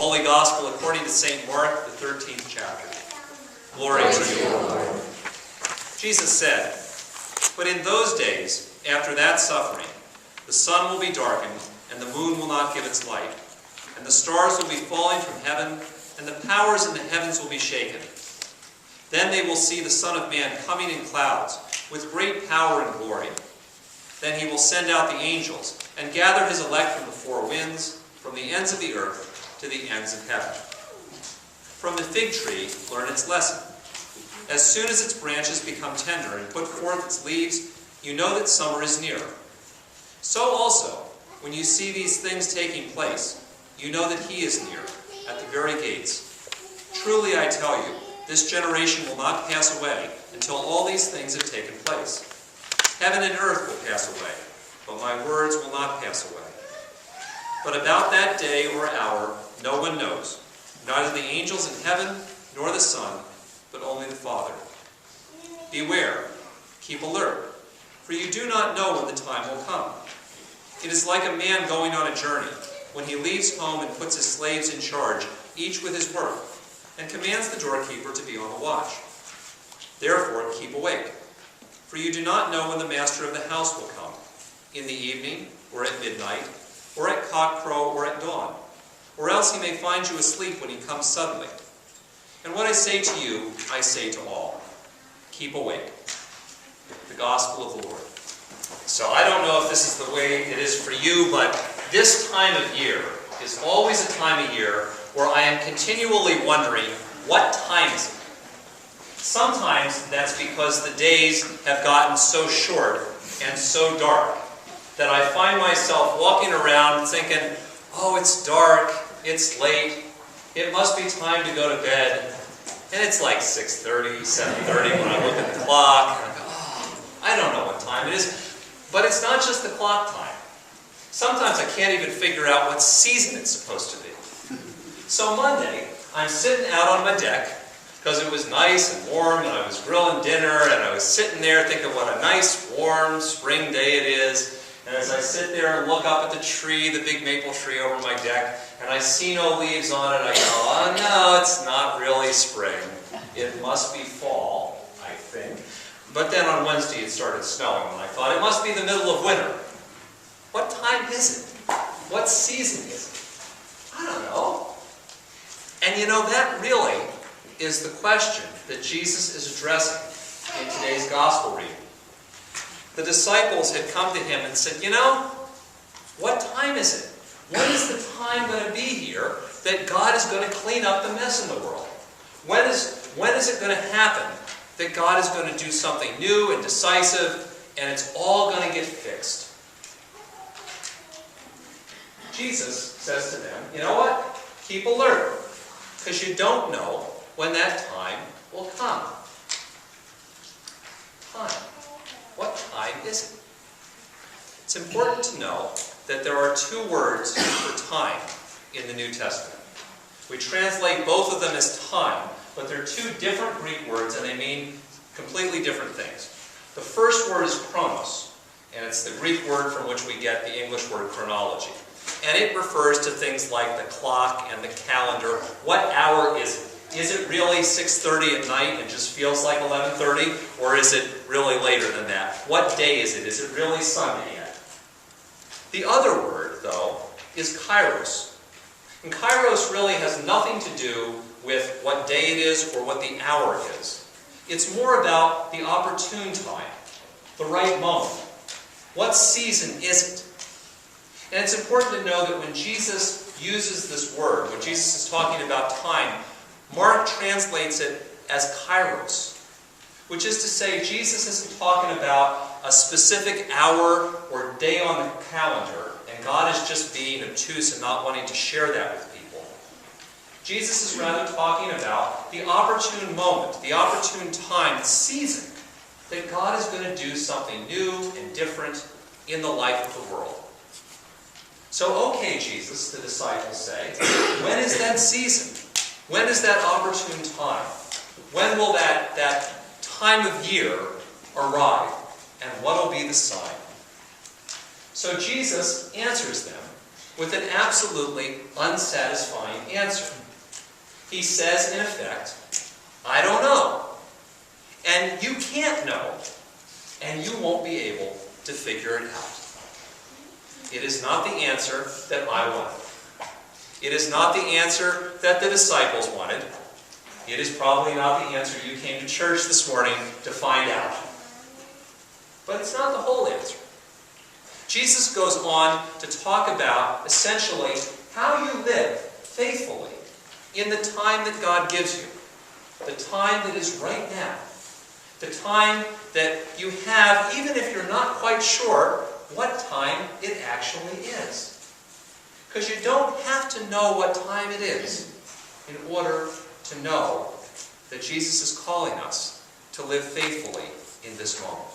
Holy Gospel according to St. Mark, the 13th chapter. Glory to you, Lord. Jesus said, "But in those days, after that suffering, the sun will be darkened, and the moon will not give its light, and the stars will be falling from heaven, and the powers in the heavens will be shaken. Then they will see the Son of Man coming in clouds, with great power and glory. Then he will send out the angels, and gather his elect from the four winds, from the ends of the earth to the ends of heaven. From the fig tree, learn its lesson. As soon as its branches become tender and put forth its leaves, you know that summer is near. So also, when you see these things taking place, you know that he is near, at the very gates. Truly I tell you, this generation will not pass away until all these things have taken place. Heaven and earth will pass away, but my words will not pass away. But about that day or hour, no one knows, neither the angels in heaven nor the Son, but only the Father. Beware, keep alert, for you do not know when the time will come. It is like a man going on a journey, when he leaves home and puts his slaves in charge, each with his work, and commands the doorkeeper to be on the watch. Therefore, keep awake, for you do not know when the master of the house will come, in the evening, or at midnight, or at cockcrow, or at dawn, or else he may find you asleep when he comes suddenly. And what I say to you, I say to all, keep awake." The Gospel of the Lord. So I don't know if this is the way it is for you, but this time of year is always a time of year where I am continually wondering, what time is it? Sometimes that's because the days have gotten so short and so dark that I find myself walking around thinking, oh, it's dark, it's late, it must be time to go to bed. And it's like 6:30, 7:30 when I look at the clock, and I go, oh, I don't know what time it is. But it's not just the clock time. Sometimes I can't even figure out what season it's supposed to be. So Monday, I'm sitting out on my deck, because it was nice and warm, and I was grilling dinner, and I was sitting there thinking what a nice, warm, spring day it is. And as I sit there and look up at the tree, the big maple tree over my deck, and I see no leaves on it, I go, oh no, it's not really spring. It must be fall, I think. But then on Wednesday it started snowing, and I thought it must be the middle of winter. What time is it? What season is it? I don't know. And you know, that really is the question that Jesus is addressing in today's gospel reading. The disciples had come to him and said, you know, what time is it? When is the time going to be here that God is going to clean up the mess in the world? When is it going to happen that God is going to do something new and decisive, and it's all going to get fixed? Jesus says to them, you know what? Keep alert, because you don't know when that time will come. Time. What time is it? It's important to know that there are two words for time in the New Testament. We translate both of them as time, but they're two different Greek words, and they mean completely different things. The first word is chronos, and it's the Greek word from which we get the English word chronology. And it refers to things like the clock and the calendar. What hour is it? Is it really 6:30 at night and just feels like 11:30? Or is it really later than that? What day is it? Is it really Sunday yet? The other word, though, is kairos. And kairos really has nothing to do with what day it is or what the hour is. It's more about the opportune time, the right moment. What season is it? And it's important to know that when Jesus uses this word, when Jesus is talking about time, Mark translates it as kairos, which is to say Jesus isn't talking about a specific hour or day on the calendar, and God is just being obtuse and not wanting to share that with people. Jesus is rather talking about the opportune moment, the opportune time, the season, that God is going to do something new and different in the life of the world. So, okay, Jesus, the disciples say, when is that season? When is that opportune time? When will that time of year arrive? And what will be the sign? So Jesus answers them with an absolutely unsatisfying answer. He says, in effect, I don't know. And you can't know. And you won't be able to figure it out. It is not the answer that I wanted. It is not the answer that the disciples wanted. It is probably not the answer you came to church this morning to find out. But it's not the whole answer. Jesus goes on to talk about, essentially, how you live faithfully in the time that God gives you. The time that is right now. The time that you have, even if you're not quite sure what time it actually is. Because you don't have to know what time it is in order to know that Jesus is calling us to live faithfully in this moment.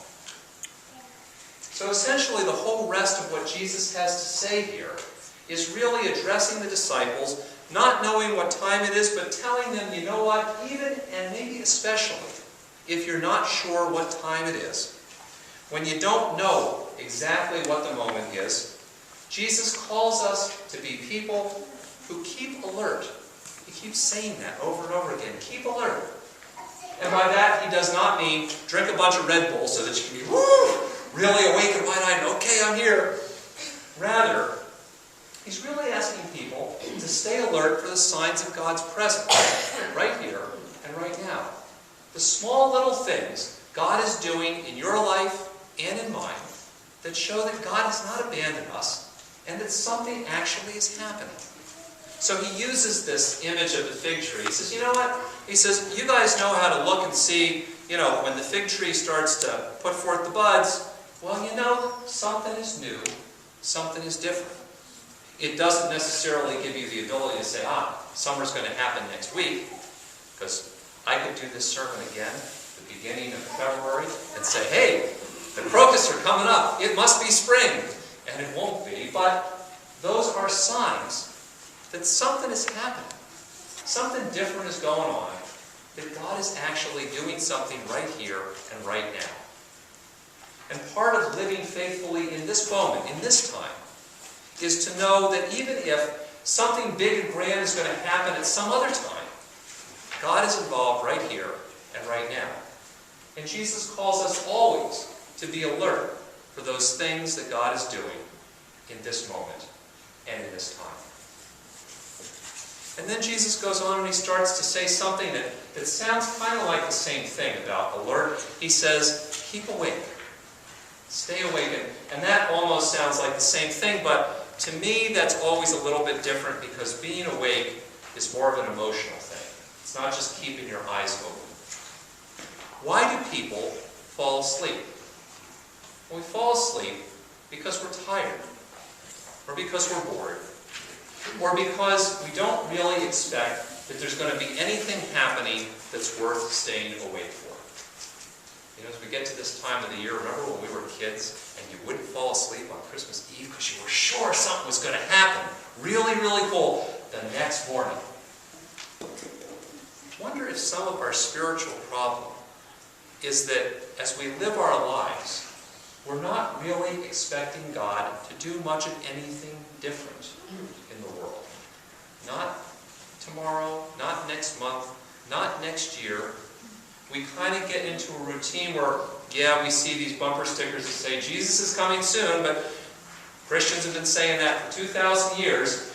So essentially, the whole rest of what Jesus has to say here is really addressing the disciples, not knowing what time it is, but telling them, you know what, even and maybe especially, if you're not sure what time it is, when you don't know exactly what the moment is, Jesus calls us to be people who keep alert. He keeps saying that over and over again. Keep alert. And by that, he does not mean drink a bunch of Red Bull so that you can be really awake and wide-eyed and, okay, I'm here. Rather, he's really asking people to stay alert for the signs of God's presence right here and right now. The small little things God is doing in your life and in mine that show that God has not abandoned us and that something actually is happening. So he uses this image of the fig tree. He says, you know what? He says, you guys know how to look and see, when the fig tree starts to put forth the buds, well, something is new, something is different. It doesn't necessarily give you the ability to say, summer's going to happen next week, because I could do this sermon again at the beginning of February and say, hey, the crocus are coming up. It must be spring. And it won't be, but those are signs that something is happening. Something different is going on. That God is actually doing something right here and right now. And part of living faithfully in this moment, in this time, is to know that even if something big and grand is going to happen at some other time, God is involved right here and right now. And Jesus calls us always to be alert for those things that God is doing in this moment and in this time. And then Jesus goes on and he starts to say something that sounds kind of like the same thing about alert. He says, keep awake. Stay awake. And that almost sounds like the same thing, but to me that's always a little bit different because being awake is more of an emotional thing. It's not just keeping your eyes open. Why do people fall asleep? Well, we fall asleep because we're tired, or because we're bored, or because we don't really expect that there's going to be anything happening that's worth staying awake for. As we get to this time of the year, remember when we were kids and you wouldn't fall asleep on Christmas Eve because you were sure something was going to happen really, really cool the next morning. I wonder if some of our spiritual problem is that as we live our lives, we're not really expecting God to do much of anything different in the world. Not tomorrow, not next month, not next year. We kind of get into a routine where, we see these bumper stickers that say, Jesus is coming soon, but Christians have been saying that for 2,000 years.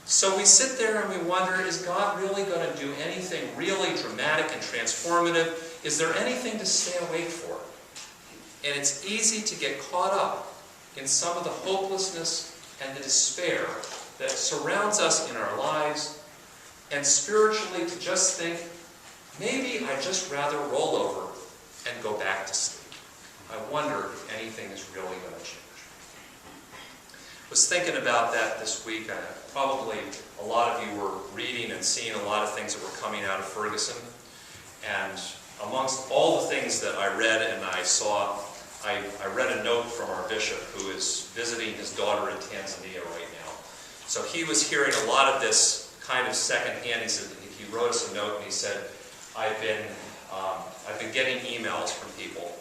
So we sit there and we wonder, is God really going to do anything really dramatic and transformative? Is there anything to stay awake for? And it's easy to get caught up in some of the hopelessness and the despair that surrounds us in our lives, and spiritually to just think, maybe I'd just rather roll over and go back to sleep. I wonder if anything is really going to change. I was thinking about that this week. Probably a lot of you were reading and seeing a lot of things that were coming out of Ferguson. And amongst all the things that I read and I saw, I read a note from our bishop who is visiting his daughter in Tanzania right now. So he was hearing a lot of this kind of secondhand. He wrote us a note and he said, I've been getting emails from people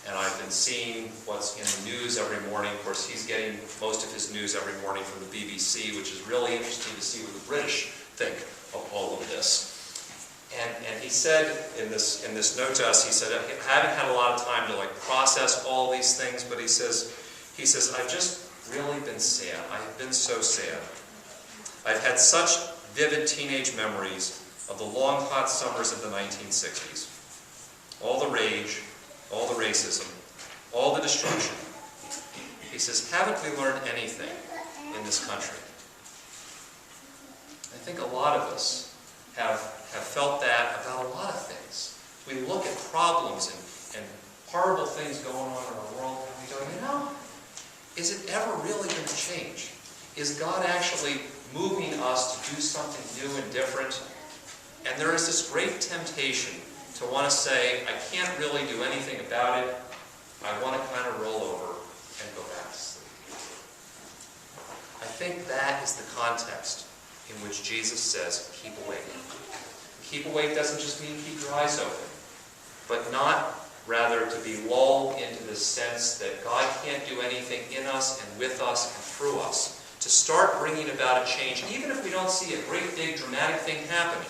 and I've been seeing what's in the news every morning. Of course, he's getting most of his news every morning from the BBC, which is really interesting to see what the British think of all of this. And he said in this note to us, he said, I haven't had a lot of time to process all these things, but he says, I've just really been sad. I have been so sad. I've had such vivid teenage memories of the long, hot summers of the 1960s. All the rage, all the racism, all the destruction. He says, haven't we learned anything in this country? I think a lot of us have felt that about a lot of things. We look at problems and horrible things going on in our world, and we go, is it ever really going to change? Is God actually moving us to do something new and different? And there is this great temptation to want to say, I can't really do anything about it. I want to kind of roll over and go back to sleep. I think that is the context in which Jesus says, keep awake. Keep awake doesn't just mean keep your eyes open, but not rather to be lulled into the sense that God can't do anything in us and with us and through us. To start bringing about a change, even if we don't see a great big dramatic thing happening.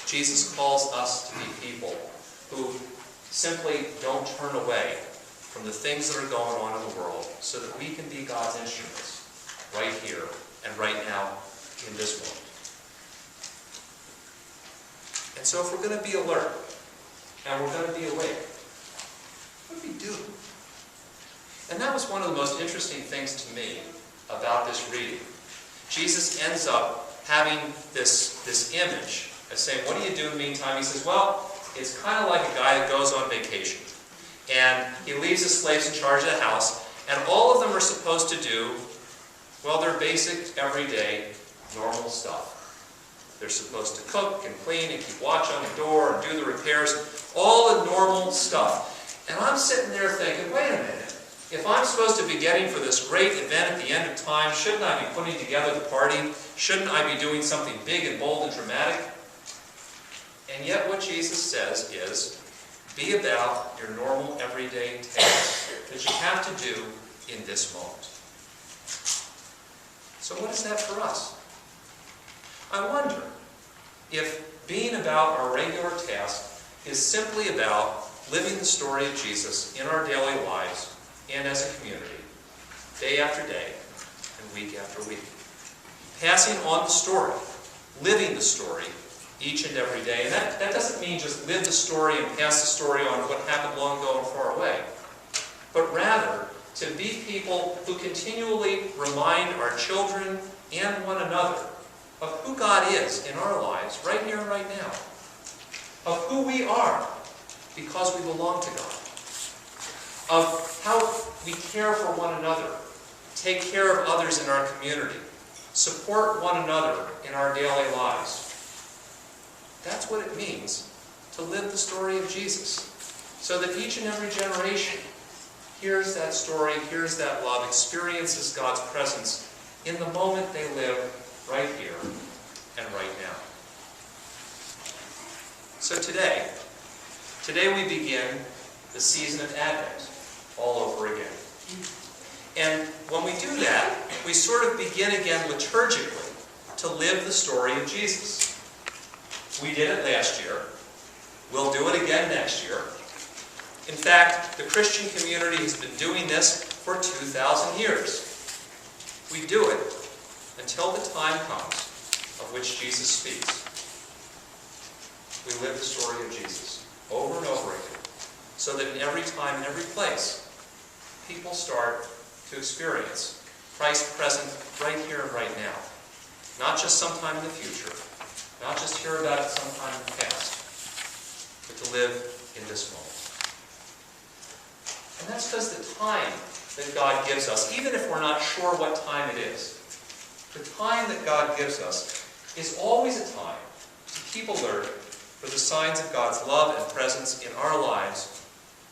Jesus calls us to be people who simply don't turn away from the things that are going on in the world so that we can be God's instruments right here and right now in this moment. And so if we're going to be alert and we're going to be awake, what do we do? And that was one of the most interesting things to me about this reading. Jesus ends up having this image of saying, what do you do in the meantime? He says, well, it's kind of like a guy that goes on vacation. And he leaves his slaves in charge of the house, and all of them are supposed to do, well, their basic, everyday, normal stuff. They're supposed to cook and clean and keep watch on the door and do the repairs, all the normal stuff. And I'm sitting there thinking, wait a minute. If I'm supposed to be getting for this great event at the end of time, shouldn't I be putting together the party? Shouldn't I be doing something big and bold and dramatic? And yet what Jesus says is, be about your normal everyday tasks that you have to do in this moment. So what is that for us? I wonder if being about our regular task is simply about living the story of Jesus in our daily lives and as a community, day after day and week after week. Passing on the story, living the story each and every day. And that doesn't mean just live the story and pass the story on what happened long ago and far away, but rather to be people who continually remind our children and one another of who God is in our lives, right here and right now. Of who we are because we belong to God. Of how we care for one another, take care of others in our community, support one another in our daily lives. That's what it means to live the story of Jesus, so that each and every generation hears that story, hears that love, experiences God's presence in the moment they live right here and right now. So today we begin the season of Advent all over again. And when we do that, we sort of begin again liturgically to live the story of Jesus. We did it last year. We'll do it again next year. In fact, the Christian community has been doing this for 2,000 years. We do it until the time comes of which Jesus speaks. We live the story of Jesus over and over again, so that in every time and every place, people start to experience Christ present right here and right now. Not just sometime in the future, not just hear about it sometime in the past, but to live in this moment. And that's because the time that God gives us, even if we're not sure what time it is, the time that God gives us is always a time to keep alert for the signs of God's love and presence in our lives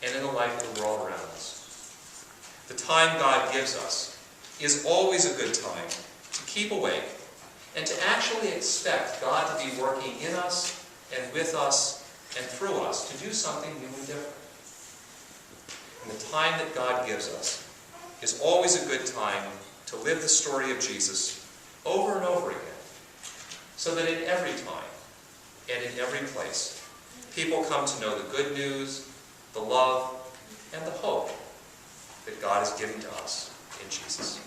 and in the life of the world around us. The time God gives us is always a good time to keep awake and to actually expect God to be working in us and with us and through us to do something new and different. and the time that God gives us is always a good time to live the story of Jesus over and over again, so that in every time and in every place, people come to know the good news, the love, and the hope that God has given to us in Jesus.